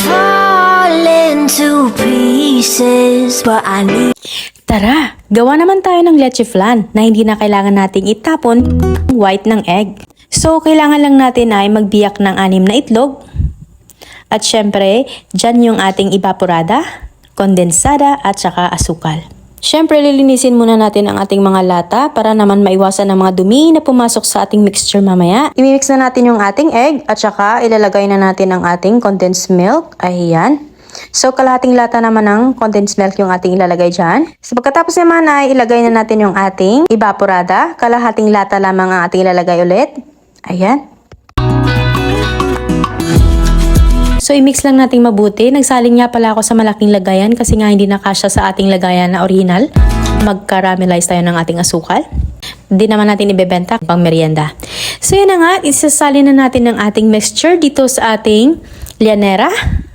fall into pieces, but I need. Tara, gawa naman tayo ng leche flan na hindi na kailangan nating itapon white ng egg. So, kailangan lang natin ay magbiyak ng 6 na itlog. At syempre, dyan yung ating evaporada, kondensada at saka asukal. Syempre, lilinisin muna natin ang ating mga lata para naman maiwasan ang mga dumi na pumasok sa ating mixture mamaya. Imimix na natin yung ating egg at saka ilalagay na natin ang ating condensed milk. Ayan. So, kalahating lata naman ng condensed milk yung ating ilalagay dyan. So, pagkatapos naman ay ilagay na natin yung ating evaporada. Kalahating lata lamang ang ating ilalagay ulit. Ayan. So, i-mix lang natin mabuti. Nagsaling nga pala ako sa malaking lagayan kasi nga hindi nakasya sa ating lagayan na original. Mag-caramelize tayo ng ating asukal. Hindi naman natin ibebenta pang merienda. So, yun na nga. Isasalin na natin ng ating mixture dito sa ating lianera.